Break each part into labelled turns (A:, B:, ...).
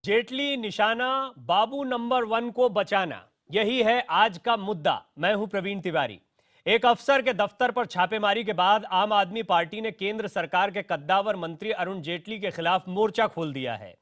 A: जेटली निशाना, बाबू नंबर 1 को बचाना, यही है आज का मुद्दा। मैं हूं प्रवीण तिवारी। एक अफसर के दफ्तर पर छापेमारी के बाद आम आदमी पार्टी ने केंद्र सरकार के कद्दावर मंत्री अरुण जेटली के खिलाफ मोर्चा खोल दिया है।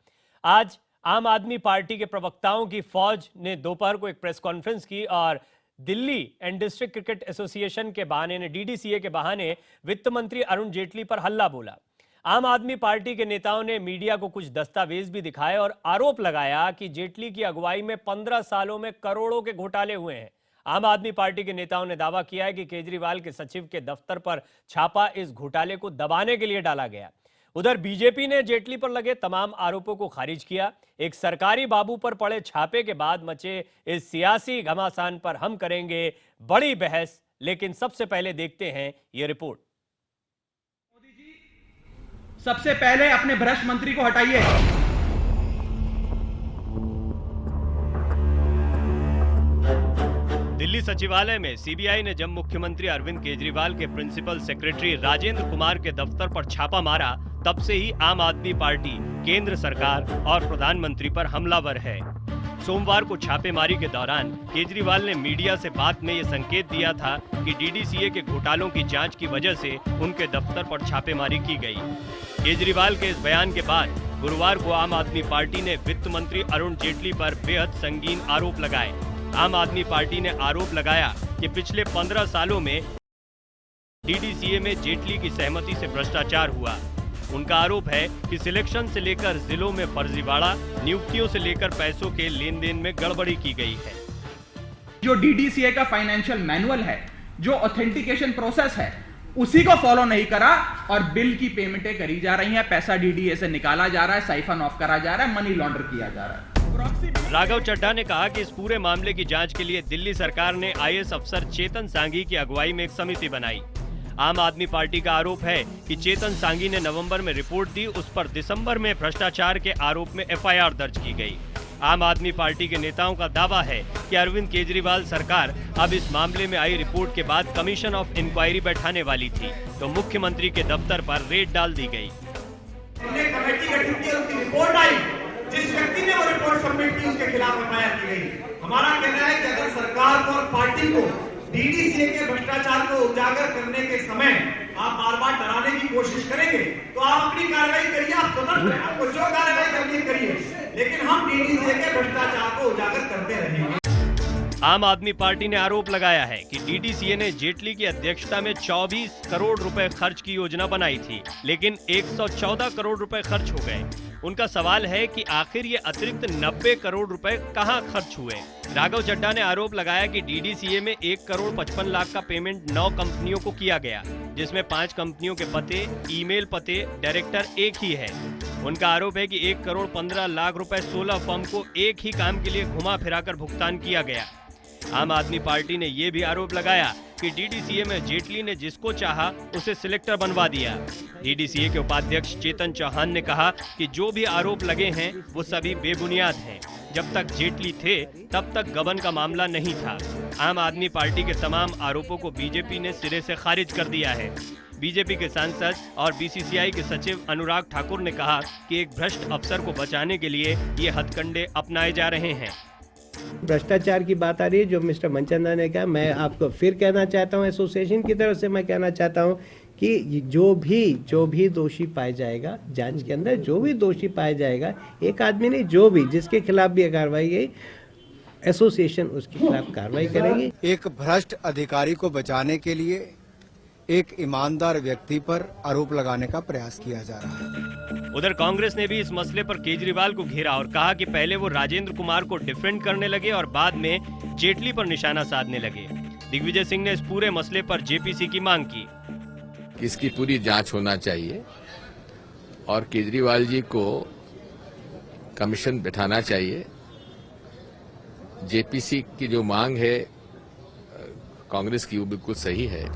A: आज आम आदमी पार्टी के प्रवक्ताओं की फौज ने दोपहर को एक प्रेस कॉन्फ्रेंस की और Delhi and district cricket association के बहाने डीडीसीए के बहाने वित्त मंत्री अरुण जेटली पर हल्ला बोला। आम आदमी पार्टी के नेताओं ने मीडिया को कुछ दस्तावेज भी दिखाए और आरोप लगाया कि जेटली की अगुवाई में 15 सालों में करोड़ों के घोटाले हुए हैं। आम आदमी पार्टी के नेताओं ने दावा किया है कि केजरीवाल के सचिव के दफ्तर पर छापा इस घोटाले को दबाने के लिए डाला गया। उधर बीजेपी ने जेटली पर लगे तमाम आरोपों को खारिज किया। एक सरकारी बाबू पर पड़े छापे के बाद मचे इस सियासी घमासान पर हम करेंगे बड़ी बहस, लेकिन सबसे पहले देखते हैं ये रिपोर्ट।
B: सबसे पहले अपने भ्रष्ट मंत्री को हटाइए।
A: दिल्ली सचिवालय में सीबीआई ने जब मुख्यमंत्री अरविंद केजरीवाल के प्रिंसिपल सेक्रेटरी राजेंद्र कुमार के दफ्तर पर छापा मारा, तब से ही आम आदमी पार्टी, केंद्र सरकार और प्रधानमंत्री पर हमलावर है। सोमवार को छापेमारी के दौरान केजरीवाल ने मीडिया से बात में ये संकेत दिया था कि डीडीसीए के घोटालों की जांच की वजह से उनके दफ्तर पर छापेमारी की गई। केजरीवाल के इस बयान के बाद गुरुवार को आम आदमी पार्टी ने वित्त मंत्री अरुण जेटली पर बेहद संगीन आरोप लगाए। आम आदमी पार्टी ने आरोप लगाया कि पिछले 15 सालों में डीडीसीए में जेटली की सहमति से भ्रष्टाचार हुआ। उनका आरोप है कि सिलेक्शन से लेकर जिलों में फर्जीवाड़ा, नियुक्तियों से लेकर पैसों के लेन देन में गड़बड़ी की गई है।
B: जो डीडीसीए का फाइनेंशियल मैनुअल है, जो ऑथेंटिकेशन प्रोसेस है, उसी को फॉलो नहीं करा और बिल की पेमेंटें करी जा रही हैं, पैसा डीडीए से निकाला जा रहा है, साइफन ऑफ करा जा रहा है, मनी लॉन्डर किया जा रहा है।
A: राघव चड्ढा ने कहा कि इस पूरे मामले की जांच के लिए दिल्ली सरकार ने आईएएस अफसर चेतन सांघी की अगुवाई में एक समिति बनाई। आम आदमी पार्टी का आरोप है कि चेतन सांघी ने नवंबर में रिपोर्ट दी, उस पर दिसंबर में भ्रष्टाचार के आरोप में एफआईआर दर्ज की गई। आम आदमी पार्टी के नेताओं का दावा है कि अरविंद केजरीवाल सरकार अब इस मामले में आई रिपोर्ट के बाद कमीशन ऑफ इंक्वायरी बैठाने वाली थी, तो मुख्यमंत्री के दफ्तर पर रेड डाल दी गई।
C: कमेटी गठित की, उसकी रिपोर्ट आई, जिस व्यक्ति ने वो रिपोर्ट सबमिट की उसके खिलाफ एफआईआर की गई। हमारा कहना है कि अगर सरकार को और पार्टी को डीडीसीए के भ्रष्टाचार को उजागर करने के समय आप बार बार डराने की कोशिश करेंगे तो आप अपनी कार्रवाई करिए, आप स्वतंत्र हैं, आपको जो कार्रवाई करनी करिए, लेकिन हम डीडीसीए के भ्रष्टाचार को उजागर करते रहेंगे।
A: आम आदमी पार्टी ने आरोप लगाया है कि डीडीसीए ने जेटली की अध्यक्षता में 24 करोड़ रुपए खर्च की योजना बनाई थी, लेकिन 114 करोड़ रुपए खर्च हो गए। उनका सवाल है कि आखिर ये अतिरिक्त 90 करोड़ रुपए कहां खर्च हुए। राघव चड्ढा ने आरोप लगाया कि डीडीसीए में 1 करोड़ 55 लाख का पेमेंट 9 कंपनियों को किया गया, जिसमें 5 कंपनियों के पते, ईमेल पते, डायरेक्टर एक ही है। उनका आरोप है कि 1 करोड़ 15 लाख रुपए 16 फर्म को एक ही काम के लिए घुमा फिराकर भुगतान किया गया। आम आदमी पार्टी ने यह भी आरोप लगाया कि डीडीसीए में जेटली ने जिसको चाहा उसे सिलेक्टर बनवा दिया। डीडीसीए के उपाध्यक्ष चेतन चौहान ने कहा कि जो भी आरोप लगे हैं वो सभी बेबुनियाद हैं। जब तक जेटली थे तब तक गबन का मामला नहीं था। आम आदमी पार्टी के तमाम आरोपों को बीजेपी ने सिरे से खारिज कर दिया है। बीजेपी के सांसद और बीसीसीआई के सचिव अनुराग ठाकुर ने कहा कि एक भ्रष्ट अफसर को बचाने के लिए ये हथकंडे अपनाए जा रहे हैं।
D: भ्रष्टाचार की बात आ रही है, जो मिस्टर मनचंदा ने कहा, मैं आपको फिर कहना चाहता हूं, एसोसिएशन की तरफ से मैं कहना चाहता हूं कि जो भी दोषी पाया जाएगा, जांच के अंदर जो भी दोषी पाया जाएगा, एक आदमी नहीं, जो भी जिसके खिलाफ भी कार्रवाई गई, एसोसिएशन उसके खिलाफ कार्रवाई करेगी।
E: एक भ्रष्ट अधिकारी को बचाने के लिए एक ईमानदार व्यक्ति पर आरोप लगाने का प्रयास किया जा रहा है।
A: उधर कांग्रेस ने भी इस मसले पर केजरीवाल को घेरा और कहा कि पहले वो राजेंद्र कुमार को डिफेंड करने लगे और बाद में जेटली पर निशाना साधने लगे। दिग्विजय सिंह ने इस पूरे मसले पर जेपीसी की मांग की।
F: इसकी पूरी जांच होना चाहिए और केजरीवाल जी को कमीशन बिठाना चाहिए। जेपीसी की जो मांग है कांग्रेस की, वो बिल्कुल सही है।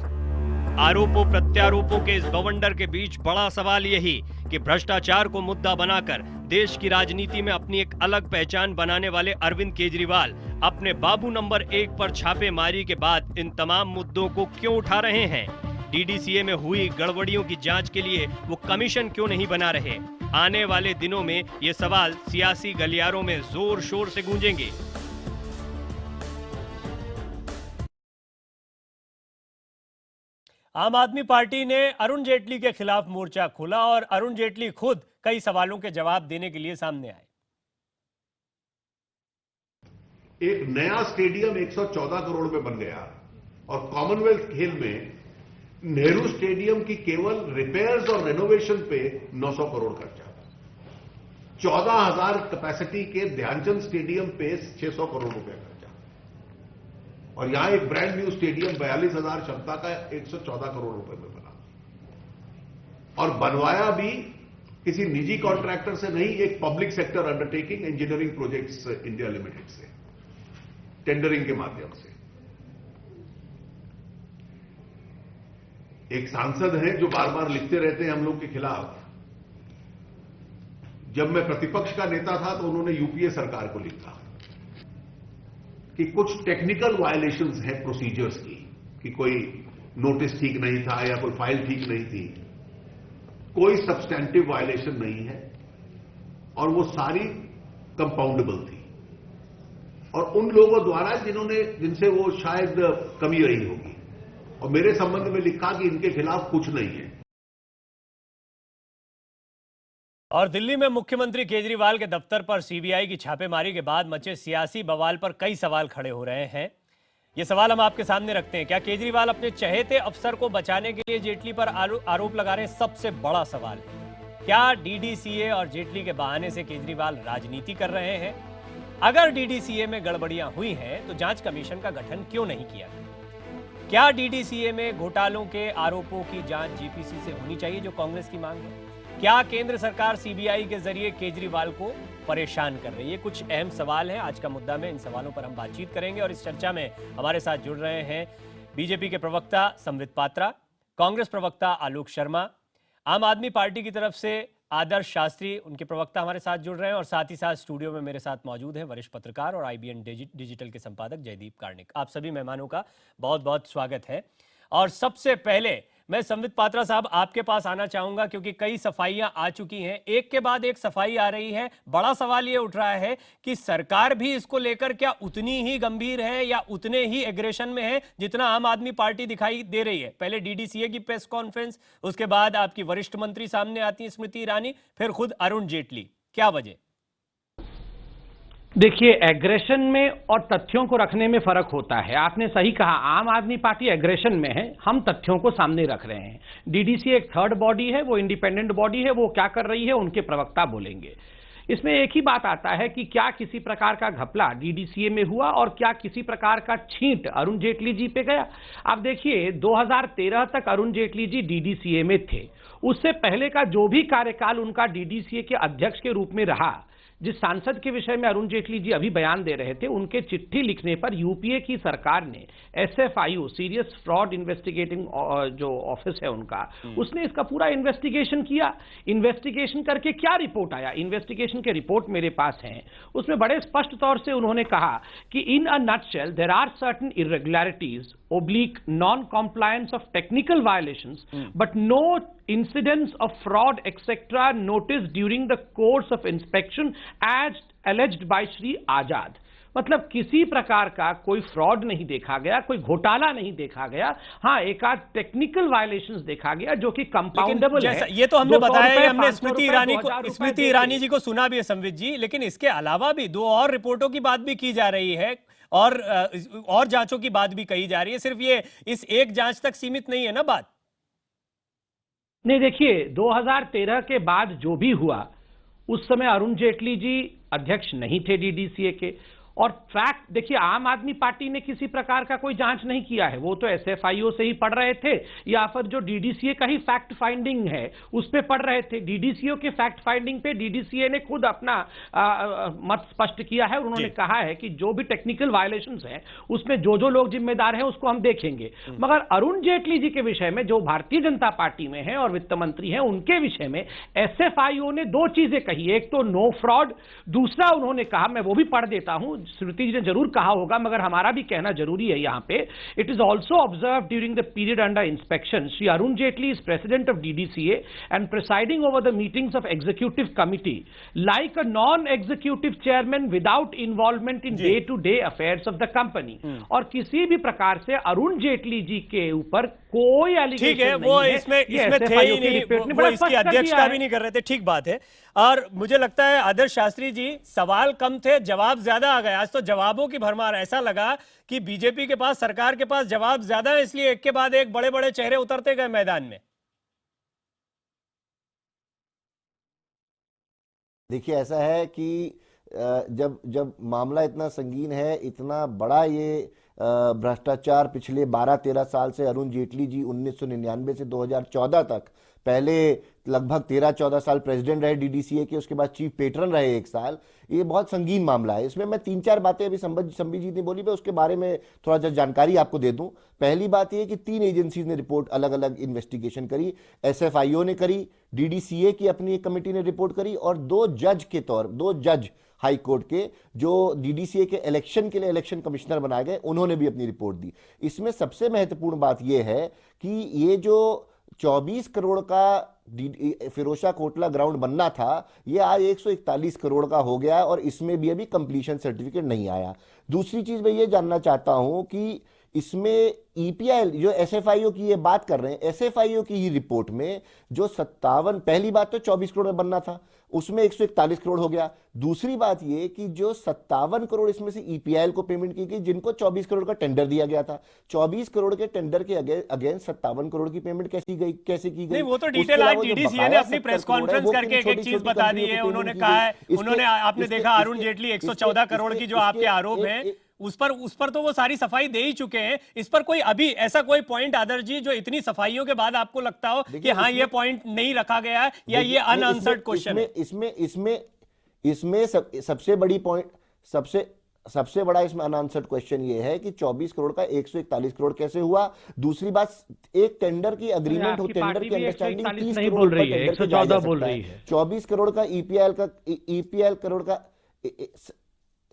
A: आरोपों प्रत्यारोपों के इस बवंडर के बीच बड़ा सवाल यही कि भ्रष्टाचार को मुद्दा बनाकर देश की राजनीति में अपनी एक अलग पहचान बनाने वाले अरविंद केजरीवाल अपने बाबू नंबर 1 पर छापेमारी के बाद इन तमाम मुद्दों को क्यों उठा रहे हैं। डीडीसीए में हुई गड़बड़ियों की जांच के लिए वो कमीशन क्यों नहीं बना रहे। आने वाले दिनों में ये सवाल सियासी गलियारों में जोर शोर से गूंजेंगे। आम आदमी पार्टी ने अरुण जेटली के खिलाफ मोर्चा खोला और अरुण जेटली खुद कई सवालों के जवाब देने के लिए सामने आए।
G: एक नया स्टेडियम 114 करोड़ में बन गया और कॉमनवेल्थ खेल में नेहरू स्टेडियम की केवल रिपेयर्स और रेनोवेशन पे 900 करोड़ खर्चा, 14,000 कैपेसिटी के ध्यानचंद स्टेडियम पे 600 करोड़ रुपए खर्चा, और यहां एक ब्रांड न्यू स्टेडियम 42,000 क्षमता का 114 करोड़ रुपए में बना, और बनवाया भी किसी निजी कॉन्ट्रैक्टर से नहीं, एक public sector undertaking engineering projects India limited से टेंडरिंग के माध्यम से। एक सांसद हैं जो बार बार लिखते रहते हैं हम लोग के खिलाफ। जब मैं प्रतिपक्ष का नेता था तो उन्होंने यूपीए सरकार को लिखा कि कुछ टेक्निकल वायलेशंस हैं प्रोसीजर्स की, कि कोई नोटिस ठीक नहीं था या कोई फाइल ठीक नहीं थी। कोई सब्सटैंटिव वायलेशन नहीं है और वो सारी कंपाउंडेबल थी, और उन लोगों द्वारा जिनसे वो शायद कमी रही होगी, और मेरे संबंध में लिखा कि इनके खिलाफ कुछ नहीं है।
A: और दिल्ली में मुख्यमंत्री केजरीवाल के दफ्तर पर सीबीआई की छापेमारी के बाद मचे सियासी बवाल पर कई सवाल खड़े हो रहे हैं। ये सवाल हम आपके सामने रखते हैं। क्या केजरीवाल अपने चहेते अफसर को बचाने के लिए जेटली पर आरोप लगा रहे हैं? सबसे बड़ा सवाल है, क्या डीडीसीए और जेटली के बहाने से केजरीवाल राजनीति कर रहे हैं? अगर डीडीसीए में गड़बड़ियां हुई हैं तो जांच कमीशन का गठन क्यों नहीं किया? क्या डीडीसीए में घोटालों के आरोपों की जांच जीपीसी से होनी चाहिए, जो कांग्रेस की मांग है? क्या केंद्र सरकार सीबीआई के जरिए केजरीवाल को परेशान कर रही है? कुछ अहम सवाल हैं आज का मुद्दा में। इन सवालों पर हम बातचीत करेंगे और इस चर्चा में हमारे साथ जुड़ रहे हैं बीजेपी के प्रवक्ता संबित पात्रा, कांग्रेस प्रवक्ता आलोक शर्मा, आम आदमी पार्टी की तरफ से आदर्श शास्त्री, उनके प्रवक्ता हमारे साथ जुड़ रहे हैं, और साथ ही साथ स्टूडियो में मेरे साथ मौजूद हैं वरिष्ठ पत्रकार और IBN डिजिटल के संपादक जयदीप कार्णिक। आप सभी मेहमानों का बहुत बहुत स्वागत है। और सबसे पहले मैं संबित पात्रा साहब आपके पास आना चाहूंगा, क्योंकि कई सफाइयां आ चुकी हैं, एक के बाद एक सफाई आ रही है। बड़ा सवाल ये उठ रहा है कि सरकार भी इसको लेकर क्या उतनी ही गंभीर है या उतने ही एग्रेशन में है जितना आम आदमी पार्टी दिखाई दे रही है? पहले डीडीसीए की प्रेस कॉन्फ्रेंस, उसके बाद आपकी वरिष्ठ मंत्री सामने आती है स्मृति ईरानी, फिर खुद अरुण जेटली। क्या वजह?
H: देखिए, एग्रेशन में और तथ्यों को रखने में फर्क होता है। आपने सही कहा, आम आदमी पार्टी एग्रेशन में है, हम तथ्यों को सामने रख रहे हैं। डीडीसी एक थर्ड बॉडी है, वो इंडिपेंडेंट बॉडी है, वो क्या कर रही है उनके प्रवक्ता बोलेंगे। इसमें एक ही बात आता है कि क्या किसी प्रकार का घपला डीडीसीए में हुआ और क्या किसी प्रकार का छींट अरुण जेटली जी पे गया। आप देखिए, 2013 तक अरुण जेटली जी डीडीसीए में थे। उससे पहले का जो भी कार्यकाल उनका डीडीसीए के अध्यक्ष के रूप में रहा, जिस सांसद के विषय में अरुण जेटली जी अभी बयान दे रहे थे, उनके चिट्ठी लिखने पर यूपीए की सरकार ने SFIO, सीरियस फ्रॉड इन्वेस्टिगेटिंग जो ऑफिस है उनका, उसने इसका पूरा इन्वेस्टिगेशन किया। इन्वेस्टिगेशन करके क्या रिपोर्ट आया? इन्वेस्टिगेशन के रिपोर्ट मेरे पास हैं। उसमें बड़े स्पष्ट तौर से उन्होंने कहा कि in a nutshell there are certain irregularities non-compliance of technical violations, but no incidents of fraud etc. noticed during the course of inspection as alleged by Shri Azad। मतलब किसी प्रकार का कोई फ्रॉड नहीं देखा गया, कोई घोटाला नहीं देखा गया। हाँ, एक आध टेक्निकल वायलेशंस देखा गया जो कि कंपाउंडेबल है।
A: ये तो हमने बताया, हमने स्मृति ईरानी जी को सुना भी है संबित जी, लेकिन इसके अलावा भी दो और रिपोर्टों की बात भी की जा रही है और जांचों की बात भी कही जा रही है। सिर्फ ये इस एक जांच तक सीमित नहीं है ना बात?
H: नहीं, देखिए, 2013 के बाद जो भी हुआ, उस समय अरुण जेटली जी अध्यक्ष नहीं थे डीडीसीए के। और फैक्ट देखिए, आम आदमी पार्टी ने किसी प्रकार का कोई जांच नहीं किया है, वो तो SFIO से ही पढ़ रहे थे या फिर जो डीडीसीए का ही फैक्ट फाइंडिंग है उस पे पढ़ रहे थे। डीडीसीए के फैक्ट फाइंडिंग पे डीडीसीए ने खुद अपना मत स्पष्ट किया है। उन्होंने कहा है कि जो भी टेक्निकल वायलेशंस हैं उसमें जो जो लोग जिम्मेदार हैं उसको हम देखेंगे। मगर अरुण जेटली जी के विषय में, जो भारतीय जनता पार्टी में है और वित्त मंत्री हैं, उनके विषय में SFIO ने दो चीजें कही। एक तो नो फ्रॉड, दूसरा उन्होंने कहा, मैं वो भी पढ़ देता हूं, श्रुति जी ने जरूर कहा होगा, मगर हमारा भी कहना जरूरी है यहाँ पे। It is also observe during the period under inspection, Shri Arun Jaitley is president of DDCA and presiding over the meetings of executive committee like a non executive chairman without involvement in day to day affairs of the company. और किसी भी प्रकार से अरुण जेटली जी के ऊपर कोई allegation
A: ठीक है, वो इसमें थे ही नहीं, वो इसकी अध्यक्षता भी नहीं कर रहे थे, ठीक बात है। और मुझे लगता है आदर्श शास्त्री जी, सवाल कम थे, जवाब ज्यादा आ गए। आज तो जवाबों की भरमार, ऐसा लगा कि बीजेपी के पास, सरकार के पास जवाब ज्यादा है, इसलिए एक के बाद एक बड़े बड़े चेहरे उतरते गए मैदान में।
I: देखिए, ऐसा है कि जब मामला इतना संगीन है, इतना बड़ा ये भ्रष्टाचार पिछले 12-13 साल से, अरुण जेटली जी 1999 से 2014 तक, पहले लगभग 13-14 साल प्रेसिडेंट रहे डीडीसीए के, उसके बाद चीफ पेट्रन रहे 1 साल। ये बहुत संगीन मामला है। इसमें मैं 3-4 बातें अभी संबित जी ने बोली, मैं उसके बारे में थोड़ा सा जानकारी आपको दे दूं। पहली बात यह कि 3 एजेंसीज ने रिपोर्ट, अलग अलग इन्वेस्टिगेशन करी। एसएफआईओ ने करी, डीडीसीए की अपनी एक कमेटी ने रिपोर्ट करी, और 2 जज हाई कोर्ट के, जो डीडीसीए के इलेक्शन के लिए इलेक्शन कमिश्नर बनाए गए, उन्होंने भी अपनी रिपोर्ट दी। इसमें सबसे महत्वपूर्ण बात यह है कि ये जो 24 करोड़ का फिरोशा कोटला ग्राउंड बनना था, ये आज 141 करोड़ का हो गया, और इसमें भी अभी कंप्लीशन सर्टिफिकेट नहीं आया। दूसरी चीज मैं ये जानना चाहता हूं कि इसमें ईपीआई, जो एसएफआईओ की ये बात कर रहे हैं, एसएफआईओ की ही रिपोर्ट में जो 57, पहली बात तो 24 करोड़ में बनना था, उसमें 141 करोड़ हो गया। दूसरी बात ये कि जो 57 करोड़ इसमें से ईपीआई को पेमेंट की गई, जिनको 24 करोड़ का टेंडर दिया गया था, 24 करोड़ के टेंडर के अगेंस्ट 57 करोड़ की पेमेंट कैसे की गई?
A: नहीं, वो तो डिटेल आज डीडीसीए ने अपनी प्रेस कॉन्फ्रेंस करके एक चीज बता दी है। उन्होंने कहा है, उन्होंने, आपने देखा अरुण जेटली 114 करोड़ की जो आपके आरोप है, उस पर तो वो सारी सफाई दे ही चुके हैं। इस पर कोई अभी ऐसा कोई पॉइंट आदर्श जी जो इतनी सफाइयों के बाद आपको लगता हो कि हाँ ये पॉइंट नहीं रखा गया है, या ये अनआंसर्ड क्वेश्चन है?
I: इसमें सबसे बड़ी पॉइंट, सबसे बड़ा इसमें अनआंसर्ड क्वेश्चन ये है कि 24 करोड़ का 141 करोड़ कैसे हुआ। दूसरी बात, एक टेंडर की अग्रीमेंट हो, टेंडर की अंडरस्टैंडिंग 30 करोड़ का टेंडर के जाया जा सकता है। 24 करोड़ का ईपीएल करोड़ का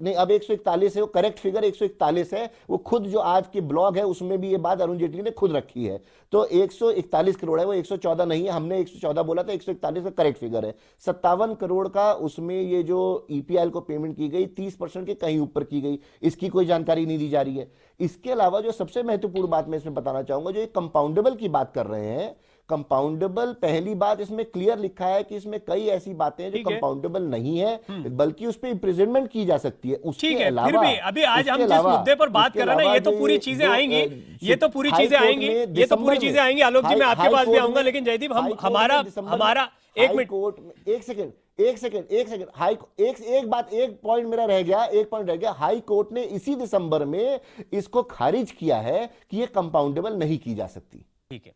I: नहीं, अब 141 है, वो करेक्ट फिगर 141 है। वो खुद जो आज की ब्लॉग है उसमें भी ये बात अरुण जेटली ने खुद रखी है। तो 141 करोड़ है, वो 114 नहीं है, हमने 114 बोला था, 141 का करेक्ट फिगर है। 57 करोड़ का उसमें ये जो ईपीआई को पेमेंट की गई 30% के कहीं ऊपर की गई, इसकी कोई जानकारी नहीं दी जा रही है। इसके अलावा जो सबसे महत्वपूर्ण बात मैं इसमें बताना चाहूंगा, जो ये कंपाउंडेबल की बात कर रहे हैं, कंपाउंडेबल, पहली बात इसमें क्लियर लिखा है कि इसमें कई ऐसी बातें हैं जो कंपाउंडेबल नहीं है, बल्कि उस पर इम्प्रिजनमेंट की जा सकती है।
A: ठीक है, फिर भी अभी आज हम जिस मुद्दे पर बात कर रहे हैं, ये तो पूरी चीजें आएंगी, ये तो पूरी चीजें आएंगी। आलोक जी, मैं आपके पास भी आऊंगा, लेकिन जयदीप, हमारा एक मिनट,
I: एक सेकंड, एक पॉइंट मेरा रह गया। हाई कोर्ट ने इसी दिसंबर में इसको खारिज किया है कि ये कंपाउंडेबल नहीं की जा सकती।
A: ठीक है,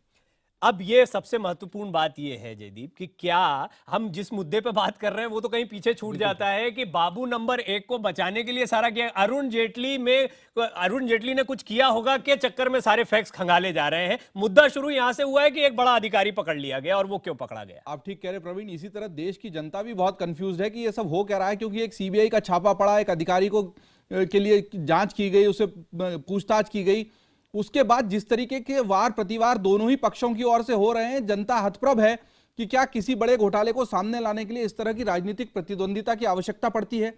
A: अब ये सबसे महत्वपूर्ण बात ये है जयदीप कि क्या हम जिस मुद्दे पे बात कर रहे हैं वो तो कहीं पीछे छूट जाता है कि बाबू नंबर 1 को बचाने के लिए सारा किया। अरुण जेटली ने कुछ किया होगा के चक्कर में सारे फैक्ट्स खंगाले जा रहे हैं। मुद्दा शुरू यहां से हुआ है कि एक बड़ा अधिकारी पकड़ लिया गया, और वो क्यों पकड़ा गया?
J: आप ठीक कह रहे प्रवीण। इसी तरह देश की जनता भी बहुत कंफ्यूज है कि ये सब हो क्या रहा है, क्योंकि एक सीबीआई का छापा पड़ा, एक अधिकारी को के लिए जांच की गई, उससे पूछताछ की गई, उसके बाद जिस तरीके के वार प्रतिवार दोनों ही पक्षों की ओर से हो रहे हैं, जनता हतप्रभ है कि क्या किसी बड़े घोटाले को सामने लाने के लिए इस तरह की राजनीतिक प्रतिद्वंदिता की आवश्यकता पड़ती है।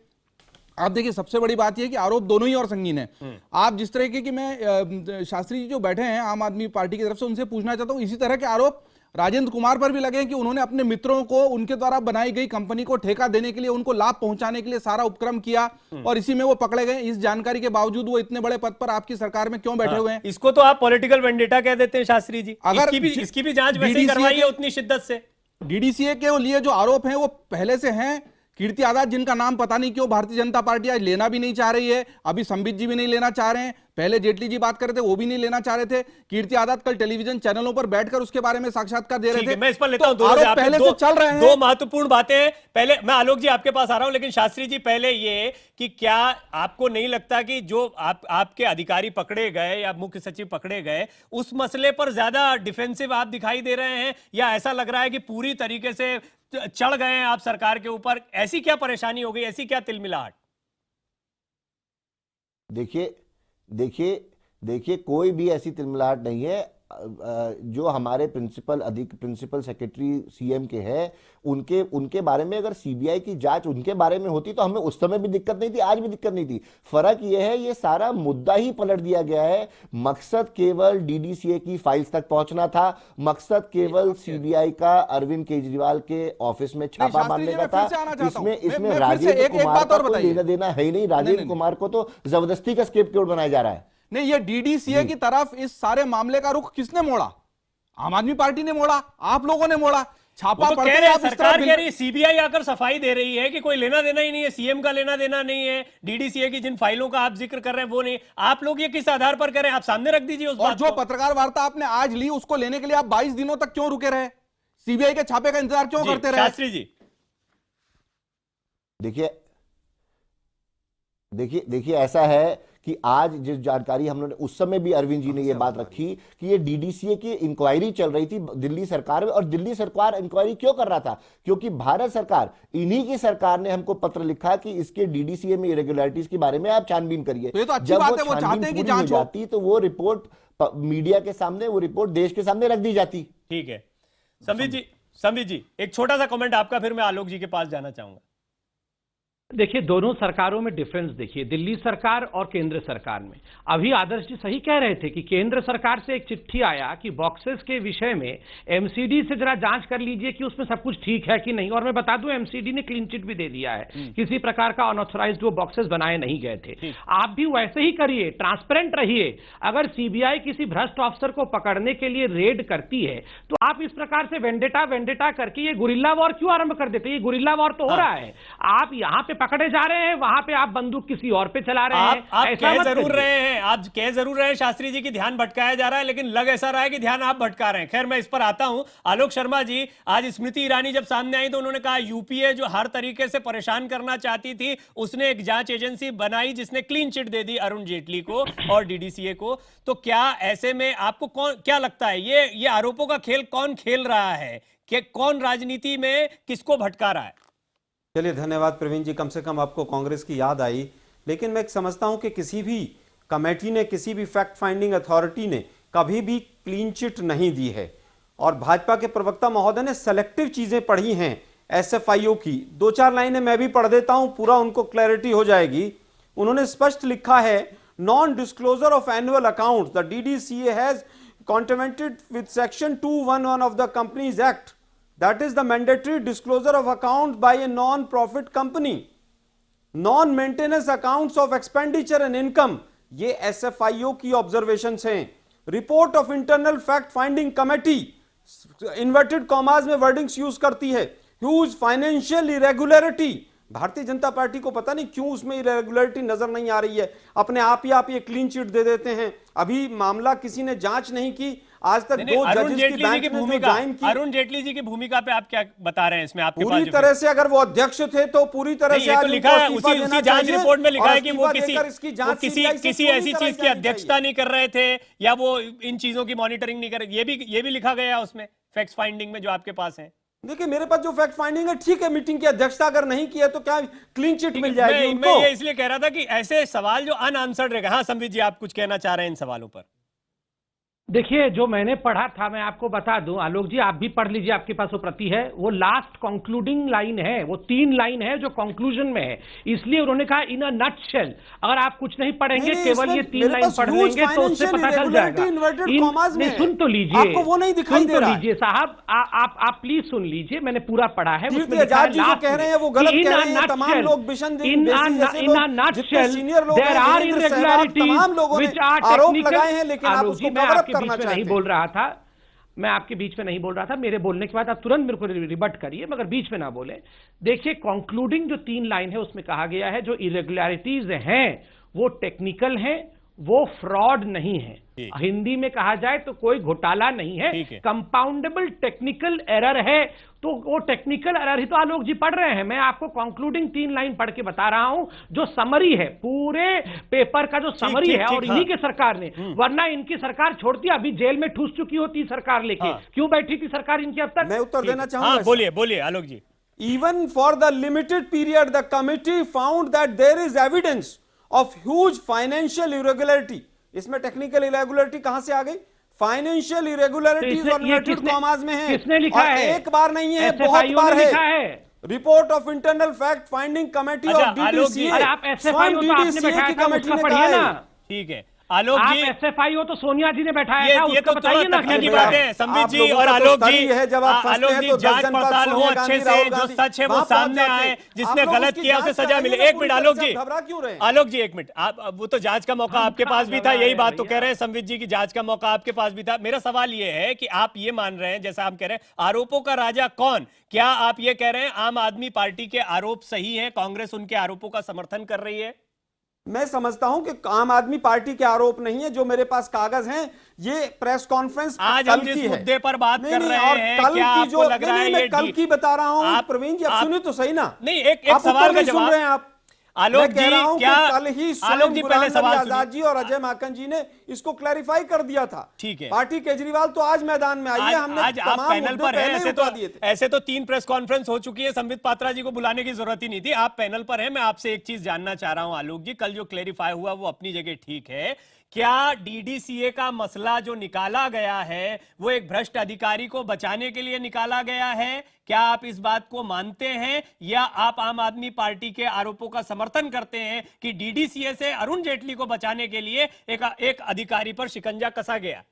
J: आप देखिए, सबसे बड़ी बात यह कि आरोप दोनों ही और संगीन है। आप जिस तरह के, मैं शास्त्री जी जो बैठे हैं आम आदमी पार्टी की तरफ से, उनसे पूछना चाहता हूं, इसी तरह के आरोप राजेंद्र कुमार पर भी लगे कि उन्होंने अपने मित्रों को उनके द्वारा बनाई गई कंपनी को ठेका देने के लिए, उनको लाभ पहुंचाने के लिए सारा उपक्रम किया, और इसी में वो पकड़े गए। इस जानकारी के बावजूद वो इतने बड़े पद पर आपकी सरकार में क्यों बैठे हुए हैं?
A: इसको तो आप पॉलिटिकल वेंडेटा कह देते हैं शास्त्री जी। अगर इसकी भी जांच वैसे ही करवाई है उतनी शिद्दत से।
J: डीडीसीए के लिए जो आरोप हैं वो पहले से हैं। कीर्ति आजाद, जिनका नाम पता नहीं क्यों भारतीय जनता पार्टी आज लेना भी नहीं चाह रही है, अभी संबित जी भी नहीं लेना चाह रहे हैं, पहले जेटली जी बात कर रहे थे वो भी नहीं लेना चाह रहे थे। कीर्ति आजाद कल टेलीविजन चैनलों पर बैठकर उसके बारे में साक्षात्कार दे रहे थे।
A: मैं इस पर लेता हूं,
J: पहले से चल रहे हैं।
A: दो महत्वपूर्ण बातें। पहले मैं आलोक जी आपके पास आ रहा हूं, लेकिन शास्त्री जी पहले ये कि क्या आपको नहीं लगता कि जो आपके अधिकारी पकड़े गए या मुख्य सचिव पकड़े गए, उस मसले पर ज्यादा डिफेंसिव आप दिखाई दे रहे हैं, या ऐसा लग रहा है कि पूरी तरीके से चढ़ गए हैं आप सरकार के ऊपर? ऐसी क्या परेशानी हो गई, ऐसी क्या तिलमिलाहट?
I: देखिए कोई भी ऐसी तिलमिलाहट नहीं है। जो हमारे प्रिंसिपल सेक्रेटरी सीएम के हैं, उनके बारे में अगर सीबीआई की जांच उनके बारे में होती तो हमें उस समय भी दिक्कत नहीं थी, आज भी दिक्कत नहीं थी। फर्क यह है ये सारा मुद्दा ही पलट दिया गया है। मकसद केवल डीडीसीए की फाइल्स तक पहुंचना था, मकसद केवल सीबीआई का अरविंद केजरीवाल के ऑफिस में छापा मारने का था। इसमें राजेंद्र कुमार का कोई लेना देना है ही नहीं। राजेंद्र कुमार को तो जबरदस्ती का स्केपगोट बनाया जा रहा है।
J: नहीं, ये डीडीसीए की तरफ इस सारे मामले का रुख किसने मोड़ा? आम आदमी पार्टी ने मोड़ा, आप लोगों ने मोड़ा। छापा
A: तो कह रहे हैं, सरकार कह रही है, सीबीआई आकर सफाई दे रही है कि कोई लेना देना ही नहीं है, सीएम का लेना देना नहीं है, डीडीसीए की जिन फाइलों का आप जिक्र कर रहे हैं वो नहीं। आप लोग ये किस आधार पर कर रहे हैं? आप सामने रख दीजिए उस
J: और
A: बात
J: जो
A: को।
J: पत्रकार वार्ता आपने आज ली उसको लेने के लिए आप 22 दिनों तक क्यों रुके रहे? सीबीआई के छापे का इंतजार क्यों करते रहे?
A: शास्त्री जी
I: देखिए ऐसा है कि आज जिस जानकारी हम लोगों ने, उस समय भी अरविंद जी ने यह बात रखी कि ये डीडीसीए की इंक्वायरी चल रही थी दिल्ली सरकार में। और दिल्ली सरकार इंक्वायरी क्यों कर रहा था? क्योंकि भारत सरकार, इन्हीं की सरकार ने हमको पत्र लिखा कि इसके डीडीसीए में इरेगुलरिटीज के बारे में आप छानबीन करिए।
J: तो ये तो अच्छी
I: जब
J: बात है, वो चाहते हैं कि जांच हो
I: जाती तो वो रिपोर्ट मीडिया के सामने, वो रिपोर्ट देश के सामने रख दी जाती।
A: ठीक है। संबित जी एक छोटा सा कमेंट आपका, फिर मैं आलोक जी के पास जाना चाहूंगा।
H: देखिए, दोनों सरकारों में डिफरेंस देखिए, दिल्ली सरकार और केंद्र सरकार में। अभी आदर्श जी सही कह रहे थे कि केंद्र सरकार से एक चिट्ठी आया कि बॉक्सेस के विषय में एमसीडी से जरा जांच कर लीजिए कि उसमें सब कुछ ठीक है कि नहीं। और मैं बता दूं, एमसीडी ने क्लीन चिट भी दे दिया है, किसी प्रकार का अनऑथराइज्ड वो बॉक्सेस बनाए नहीं गए थे। आप भी वैसे ही करिए, ट्रांसपेरेंट रहिए। अगर सीबीआई किसी भ्रष्ट ऑफिसर को पकड़ने के लिए रेड करती है तो आप इस प्रकार से वेंडेटा करके ये गुरिल्ला वॉर क्यों आरंभ कर देते? ये गुरिल्ला वॉर तो हो रहा है। आप यहां पे पकड़े जा रहे हैं, वहां पे आप बंदूक किसी और पे चला रहे हैं।
A: आप कह जरूर रहे हैं शास्त्री जी की ध्यान भटकाया जा रहा है, लेकिन लग ऐसा रहा है कि ध्यान आप भटका रहे हैं। खैर, मैं इस पर आता हूं। आलोक शर्मा जी, आज स्मृति ईरानी जब सामने आई तो उन्होंने कहा यूपीए जो हर तरीके से परेशान करना चाहती थी, उसने एक जांच एजेंसी बनाई जिसने क्लीन चिट दे दी अरुण जेटली को और डीडीसीए को। तो क्या ऐसे में आपको क्या लगता है, ये आरोपों का खेल कौन खेल रहा है? कि कौन राजनीति में किसको भटका रहा है?
K: चलिए, धन्यवाद प्रवीण जी, कम से कम आपको कांग्रेस की याद आई। लेकिन मैं समझता हूं कि किसी भी कमेटी ने, किसी भी फैक्ट फाइंडिंग अथॉरिटी ने कभी भी क्लीन चिट नहीं दी है। और भाजपा के प्रवक्ता महोदय ने सेलेक्टिव चीजें पढ़ी हैं एसएफआईओ की। 2-4 लाइनें मैं भी पढ़ देता हूं, पूरा उनको क्लैरिटी हो जाएगी। उन्होंने स्पष्ट लिखा है, non disclosure of annual account, the DDCA has contravened with section 211 of the companies act, that is the mandatory disclosure of accounts by a non-profit company, non-maintenance accounts of expenditure and income। ये SFIO की observations हैं। Report of internal fact finding committee, inverted commas में wordings use करती है, huge financial irregularity. Bharatiya Janata party को पता नहीं क्यों उसमें इरेगुलरिटी नजर नहीं आ रही है, अपने आप ये क्लीन चिट दे देते हैं। अभी मामला किसी ने जांच नहीं की, आज तक 2 जजेस की बेंच ने जो ज्वाइन की।
A: अरुण जेटली जी की भूमिका पे आप क्या बता रहे हैं इसमें? आपके
K: पूरी तरह से अगर वो अध्यक्ष थे तो पूरी तरह से
A: आज लिखा है, उसी जांच रिपोर्ट में लिखा है कि वो किसी ऐसी चीज की अध्यक्षता नहीं कर रहे थे या वो इन चीजों की मॉनिटरिंग नहीं कर रहे। ये भी लिखा गया उसमें फैक्ट फाइंडिंग में जो आपके पास है।
K: देखिए, मेरे पास जो फैक्ट फाइंडिंग है, ठीक है, मीटिंग की अध्यक्षता अगर नहीं की है तो क्या क्लीन चिट मिल जाएगी उनको?
A: मैं ये इसलिए कह रहा था कि ऐसे सवाल जो अनआंसर्ड रहेगा। हाँ संबित जी, आप कुछ कहना चाह रहे हैं इन सवालों पर?
H: देखिए, जो मैंने पढ़ा था मैं आपको बता दूं, आलोक जी आप भी पढ़ लीजिए, आपके पास वो प्रति है। वो लास्ट कंक्लूडिंग लाइन है, वो 3 लाइन है जो कंक्लूजन में है। इसलिए उन्होंने कहा इन अ नटशेल। अगर आप कुछ नहीं पढ़ेंगे, केवल ये 3 लाइन पढ़ लेंगे तो उससे पता चल जाएगा। सुन तो लीजिए,
K: आपको वो नहीं दिखाई दे रहा है।
H: लीजिए साहब, आप प्लीज सुन लीजिए, मैंने पूरा पढ़ा है।
K: जो कह रहे हैं वो गलत कह रहे हैं। तमाम लोग Bishan
H: in a nutshell there are irregularities which are
K: आरोप लगाए हैं, लेकिन आप उसको कवर अप करना
H: चाहते हैं। नहीं बोल रहा था मैं, आपके बीच में नहीं बोल रहा था। मेरे बोलने के बाद आप तुरंत मेरे को रिबट करिए, मगर बीच में ना बोले। देखिए, कंक्लूडिंग जो 3 लाइन है उसमें कहा गया है जो इरेगुलरिटीज हैं वो टेक्निकल हैं, वो फ्रॉड नहीं है। हिंदी में कहा जाए तो कोई घोटाला नहीं है, कंपाउंडेबल टेक्निकल एरर है। तो वो टेक्निकल एरर ही तो आलोक जी पढ़ रहे हैं। मैं आपको कंक्लूडिंग 3 लाइन पढ़ के बता रहा हूं, जो समरी है, पूरे पेपर का जो समरी है, और इन्हीं के सरकार ने, वरना इनकी सरकार छोड़ती अभी जेल में ठूस चुकी होती सरकार लेके। क्यों बैठी थी सरकार इनकी अब तक?
K: मैं उत्तर देना चाहूंगा।
A: बोलिए आलोक जी।
K: Even for the limited period, the committee found that there is evidence of huge financial irregularity. इसमें टेक्निकल इरेगुलरिटी कहां से आ गई? फाइनेंशियल इरेगुलरिटीज और इन्वर्टेड कॉमास में है।
H: किसने लिखा
K: और
H: है?
K: एक बार नहीं है, बहुत बार है। Report of internal fact finding committee of DDCA.
H: आप एसएफआई की कमेटी ने
K: कहा है।
A: ठीक है आलोक जी,
H: आप एसएफआई हो तो सोनिया जी ने बैठाया था,
A: ये तो
H: बताइए ना
A: तकनीकी बात है। संबित जी और आलोक जी, आलोक जी जांच पड़ताल हो अच्छे से, जो सच है वो सामने आए, जिसने गलत किया उसे सजा मिले। एक मिनट आलोक जी, आलोक जी एक मिनट, आप वो तो जांच का मौका आपके पास भी था, यही बात तो कह रहे हैं संबित जी की जांच का मौका आपके पास भी था। मेरा सवाल ये है कि आप ये मान रहे हैं, जैसा आप कह रहे हैं आरोपों का राजा कौन, क्या आप ये कह रहे हैं आम आदमी पार्टी के आरोप सही है, कांग्रेस उनके आरोपों का समर्थन कर रही है?
K: मैं समझता हूं कि आम आदमी पार्टी के आरोप नहीं है, जो मेरे पास कागज हैं, ये प्रेस कॉन्फ्रेंस
A: आज हम जिस मुद्दे पर बात कर रहे हैं,
K: कल
A: क्या
K: की जो
A: आपको लग रहा है
K: मैं कल की बता रहा हूं प्रवीण जी, आप सुनिए तो सही ना।
A: नहीं, एक सवाल का जवाब
K: सुन रहे हैं आप।
A: आलोक जी,
K: क्या कल ही
A: आलोक जी पहले सवाल
K: आजाद जी और अजय माकन जी ने इसको क्लैरिफाई कर दिया था।
A: ठीक है,
K: पार्टी केजरीवाल तो आज मैदान में आई है। हमने
A: आज आप पैनल पर हैं, ऐसे तो 3 प्रेस कॉन्फ्रेंस हो चुकी है, संबित पात्रा जी को बुलाने की जरूरत ही नहीं थी। आप पैनल पर हैं, मैं आपसे एक चीज जानना चाह रहा हूं आलोक जी, कल जो क्लैरिफाई हुआ वो अपनी जगह ठीक है, क्या डीडीसीए का मसला जो निकाला गया है वो एक भ्रष्ट अधिकारी को बचाने के लिए निकाला गया है? क्या आप इस बात को मानते हैं, या आप आम आदमी पार्टी के आरोपों का समर्थन करते हैं कि डीडीसीए से अरुण जेटली को बचाने के लिए एक अधिकारी पर शिकंजा कसा गया?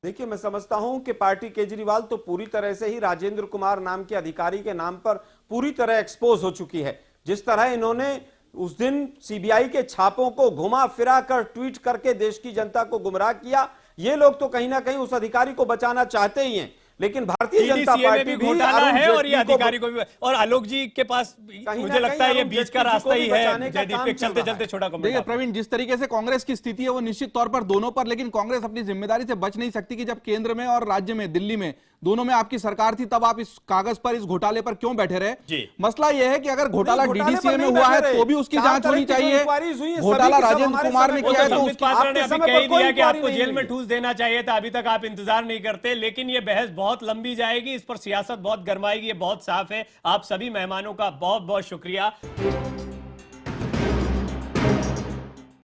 K: देखिए, मैं समझता हूं कि पार्टी केजरीवाल तो पूरी तरह से ही राजेंद्र कुमार नाम के अधिकारी के नाम पर पूरी तरह एक्सपोज हो चुकी है। जिस तरह इन्होंने उस दिन सीबीआई के छापों को घुमा फिरा कर ट्वीट करके देश की जनता को गुमराह किया, ये लोग तो कहीं ना कहीं उस अधिकारी को बचाना चाहते ही हैं। लेकिन भारतीय जनता पार्टी भी
A: घोटाला है और ये अधिकारी को भी, और आलोक जी के पास मुझे लगता है ये बीच का रास्ता ही है। जयदीप के चलते चलते छोटा कमेंट।
J: देखिए प्रवीण, जिस तरीके से कांग्रेस की स्थिति है वो निश्चित तौर पर दोनों पर, लेकिन कांग्रेस अपनी जिम्मेदारी से बच नहीं सकती कि जब केंद्र में और राज्य में, दिल्ली में, दोनों में आपकी सरकार थी, तब आप इस कागज पर, इस घोटाले पर क्यों बैठे रहे? मसला यह है कि अगर घोटाला डीडीसीए में हुआ है तो भी उसकी जांच होनी चाहिए। घोटाला राजेंद्र कुमार ने किया है तो
A: आपको जेल में ठूस देना चाहिए था, अभी तक आप इंतजार नहीं करते। लेकिन ये बहस बहुत लंबी जाएगी, इस पर सियासत बहुत गरमाएगी, ये बहुत साफ है। आप सभी मेहमानों का बहुत बहुत शुक्रिया।